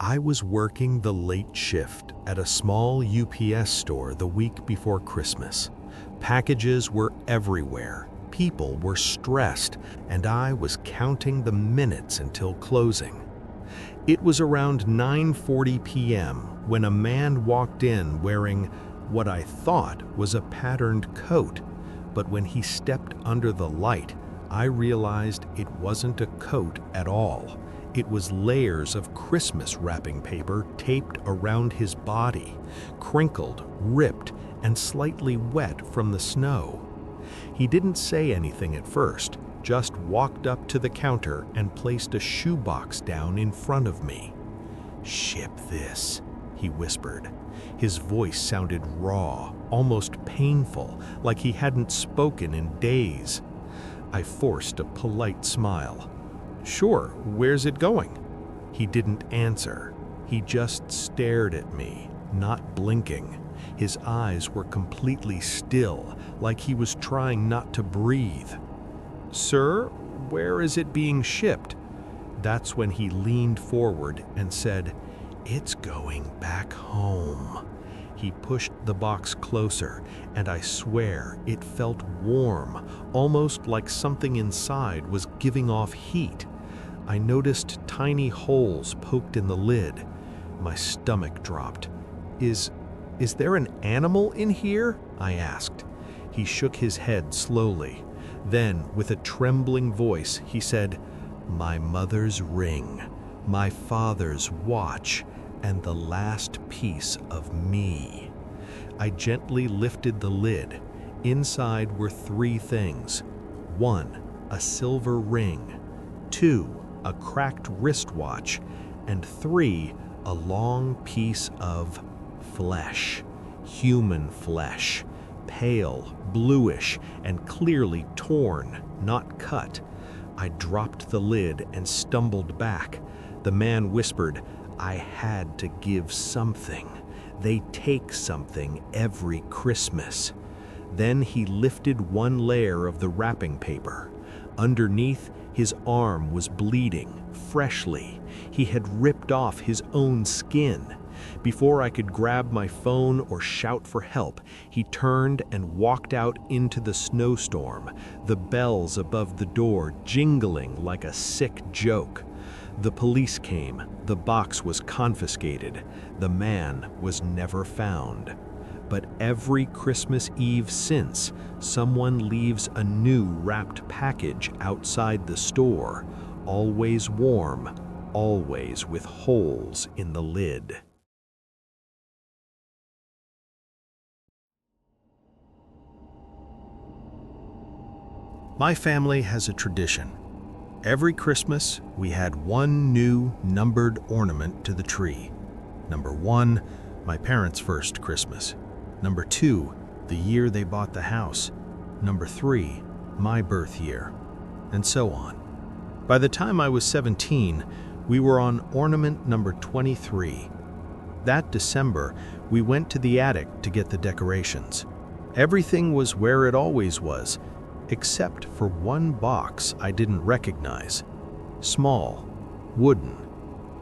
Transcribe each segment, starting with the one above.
I was working the late shift at a small UPS store the week before Christmas. Packages were everywhere, people were stressed, and I was counting the minutes until closing. It was around 9:40 p.m. when a man walked in wearing what I thought was a patterned coat, but when he stepped under the light, I realized it wasn't a coat at all. It was layers of Christmas wrapping paper taped around his body, crinkled, ripped, and slightly wet from the snow. He didn't say anything at first, just walked up to the counter and placed a shoebox down in front of me. "Ship this," he whispered. His voice sounded raw, almost painful, like he hadn't spoken in days. I forced a polite smile. "Sure, where's it going?" He didn't answer. He just stared at me, not blinking. His eyes were completely still, like he was trying not to breathe. "Sir, where is it being shipped?" That's when he leaned forward and said, "It's going back home." He pushed the box closer, and I swear it felt warm, almost like something inside was giving off heat. I noticed tiny holes poked in the lid. My stomach dropped. Is there an animal in here?" I asked. He shook his head slowly. Then, with a trembling voice, he said, "My mother's ring, my father's watch, and the last piece of me." I gently lifted the lid. Inside were 3 things. 1, a silver ring. 2, a cracked wristwatch. And 3, a long piece of flesh. Human flesh. Pale, bluish, and clearly torn, not cut. I dropped the lid and stumbled back. The man whispered, "I had to give something. They take something every Christmas." Then he lifted one layer of the wrapping paper. Underneath, his arm was bleeding, freshly. He had ripped off his own skin. Before I could grab my phone or shout for help, he turned and walked out into the snowstorm, the bells above the door jingling like a sick joke. The police came, the box was confiscated, the man was never found. But every Christmas Eve since, someone leaves a new wrapped package outside the store, always warm, always with holes in the lid. My family has a tradition. Every Christmas, we had one new numbered ornament to the tree. Number 1, my parents' first Christmas. Number 2, the year they bought the house. Number 3, my birth year. And so on. By the time I was 17, we were on ornament number 23. That December, we went to the attic to get the decorations. Everything was where it always was, except for one box I didn't recognize. Small, wooden,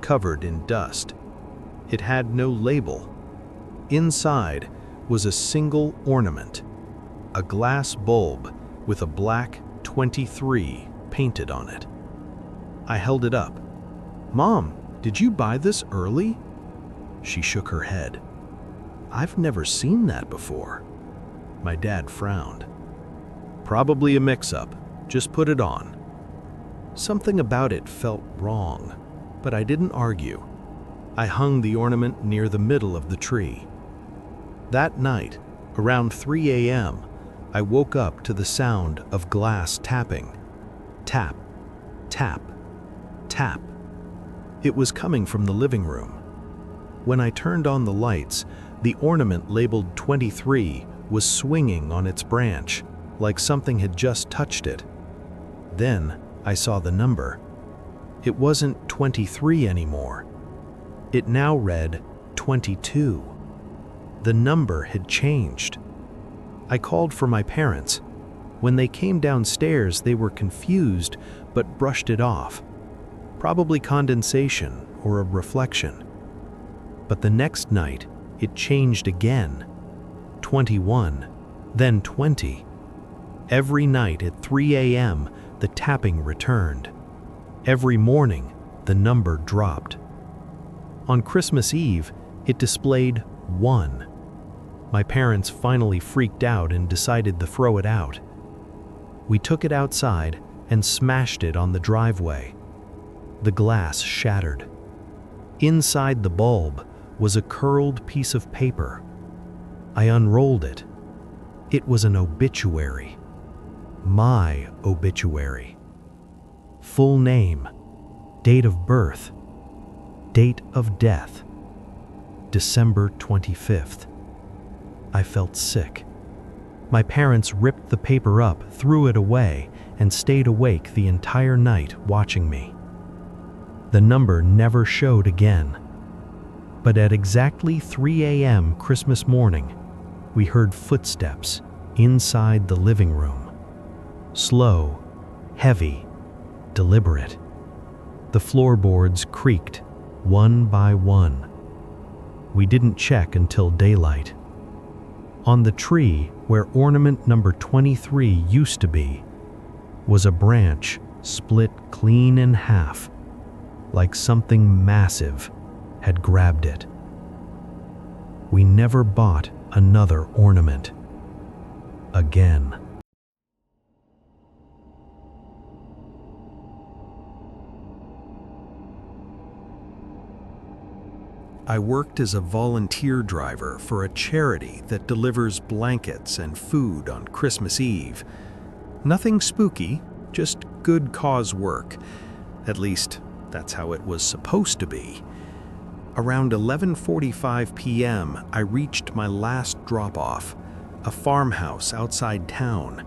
covered in dust. It had no label. Inside was a single ornament, a glass bulb with a black 23 painted on it. I held it up. "Mom, did you buy this early?" She shook her head. "I've never seen that before." My dad frowned. "Probably a mix-up. Just put it on." Something about it felt wrong, but I didn't argue. I hung the ornament near the middle of the tree. That night, around 3 a.m., I woke up to the sound of glass tapping. Tap, tap, tap. It was coming from the living room. When I turned on the lights, the ornament labeled 23 was swinging on its branch, like something had just touched it. Then I saw the number. It wasn't 23 anymore. It now read 22. The number had changed. I called for my parents. When they came downstairs, they were confused, but brushed it off. Probably condensation or a reflection. But the next night, it changed again. 21, then 20. Every night at 3 a.m., the tapping returned. Every morning, the number dropped. On Christmas Eve, it displayed 1. My parents finally freaked out and decided to throw it out. We took it outside and smashed it on the driveway. The glass shattered. Inside the bulb was a curled piece of paper. I unrolled it. It was an obituary. My obituary. Full name, date of birth, date of death, December 25th. I felt sick. My parents ripped the paper up, threw it away, and stayed awake the entire night watching me. The number never showed again. But at exactly 3 a.m. Christmas morning, we heard footsteps inside the living room. Slow, heavy, deliberate. The floorboards creaked, one by one. We didn't check until daylight. On the tree where ornament number 23 used to be was a branch split clean in half, like something massive had grabbed it. We never bought another ornament again. I worked as a volunteer driver for a charity that delivers blankets and food on Christmas Eve. Nothing spooky, just good cause work. At least, that's how it was supposed to be. Around 11:45 p.m., I reached my last drop-off, a farmhouse outside town.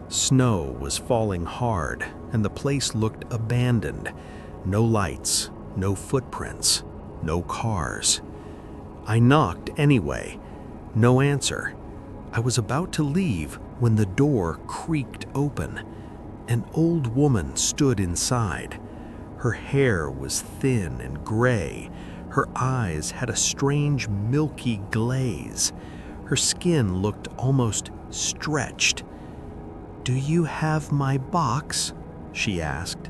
Snow was falling hard, and the place looked abandoned. No lights, no footprints. No cars. I knocked anyway. No answer. I was about to leave when the door creaked open. An old woman stood inside. Her hair was thin and gray. Her eyes had a strange milky glaze. Her skin looked almost stretched. "Do you have my box?" she asked.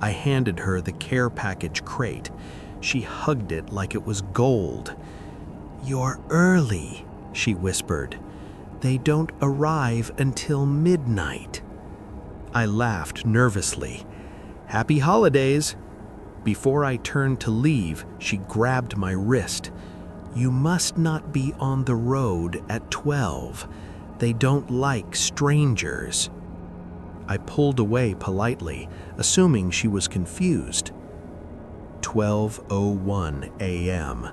I handed her the care package crate. She hugged it like it was gold. "You're early," she whispered. "They don't arrive until midnight." I laughed nervously. "Happy holidays." Before I turned to leave, she grabbed my wrist. "You must not be on the road at 12. They don't like strangers." I pulled away politely, assuming she was confused. 12:01 a.m.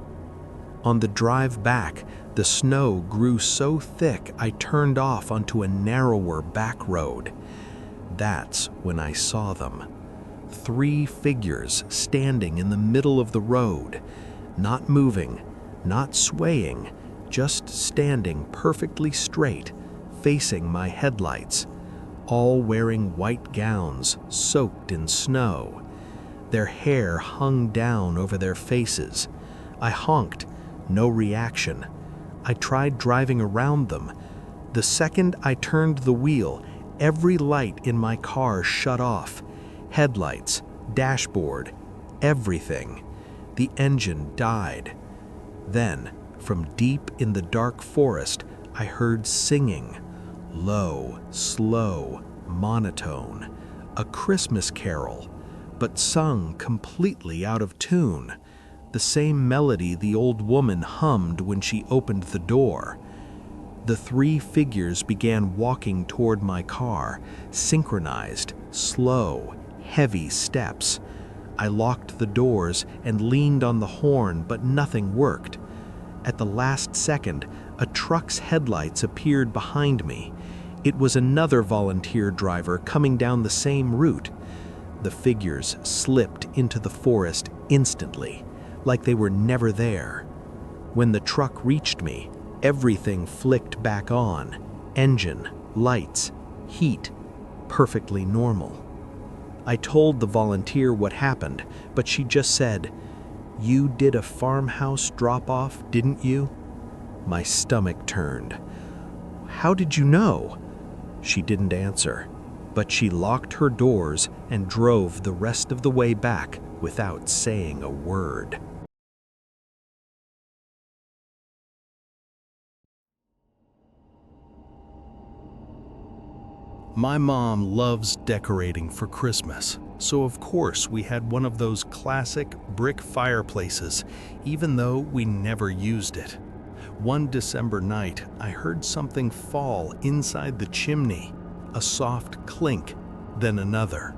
On the drive back, the snow grew so thick I turned off onto a narrower back road. That's when I saw them. 3 figures standing in the middle of the road, not moving, not swaying, just standing perfectly straight, facing my headlights, all wearing white gowns soaked in snow. Their hair hung down over their faces. I honked, no reaction. I tried driving around them. The second I turned the wheel, every light in my car shut off. Headlights, dashboard, everything. The engine died. Then, from deep in the dark forest, I heard singing. Low, slow, monotone. A Christmas carol, but sung completely out of tune. The same melody the old woman hummed when she opened the door. The 3 figures began walking toward my car, synchronized, slow, heavy steps. I locked the doors and leaned on the horn, but nothing worked. At the last second, a truck's headlights appeared behind me. It was another volunteer driver coming down the same route. The figures slipped into the forest instantly, like they were never there. When the truck reached me, everything flicked back on. Engine, lights, heat, perfectly normal. I told the volunteer what happened, but she just said, You did a farmhouse drop-off, didn't you?" My stomach turned. "How did you know?" She didn't answer, but she locked her doors and drove the rest of the way back without saying a word. My mom loves decorating for Christmas, so of course we had one of those classic brick fireplaces, even though we never used it. One December night, I heard something fall inside the chimney, a soft clink, then another.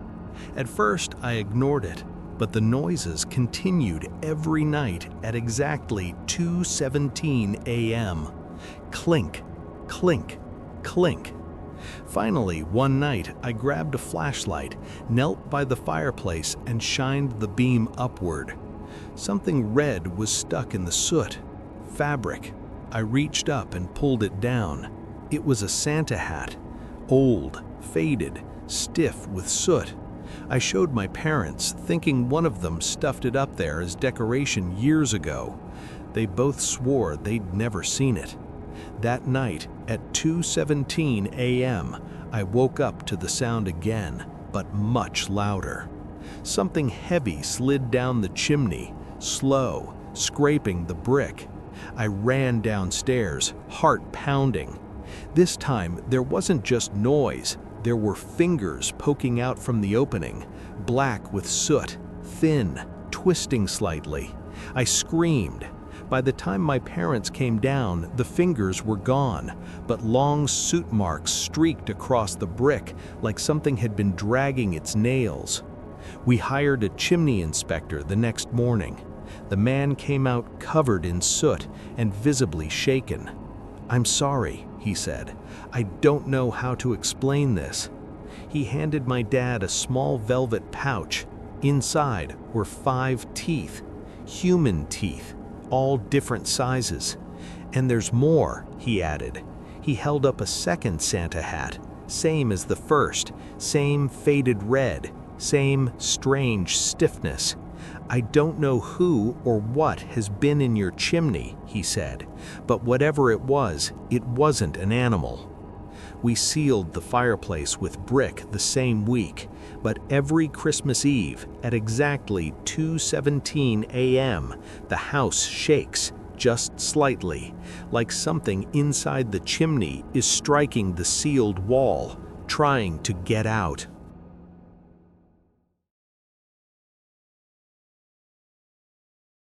At first, I ignored it, but the noises continued every night at exactly 2:17 a.m. Clink, clink, clink. Finally, one night, I grabbed a flashlight, knelt by the fireplace, and shined the beam upward. Something red was stuck in the soot. Fabric. I reached up and pulled it down. It was a Santa hat. Old, faded, stiff with soot. I showed my parents, thinking one of them stuffed it up there as decoration years ago. They both swore they'd never seen it. That night, at 2:17 a.m., I woke up to the sound again, but much louder. Something heavy slid down the chimney, slow, scraping the brick. I ran downstairs, heart pounding. This time, there wasn't just noise. There were fingers poking out from the opening, black with soot, thin, twisting slightly. I screamed. By the time my parents came down, the fingers were gone, but long soot marks streaked across the brick like something had been dragging its nails. We hired a chimney inspector the next morning. The man came out covered in soot and visibly shaken. "I'm sorry," he said. "I don't know how to explain this." He handed my dad a small velvet pouch. Inside were 5 teeth, human teeth, all different sizes. "And there's more," he added. He held up a second Santa hat, same as the first, same faded red, same strange stiffness. "I don't know who or what has been in your chimney," he said, "but whatever it wasn't an animal." We sealed the fireplace with brick the same week, but every Christmas Eve at exactly 2:17 a.m., the house shakes, just slightly, like something inside the chimney is striking the sealed wall, trying to get out.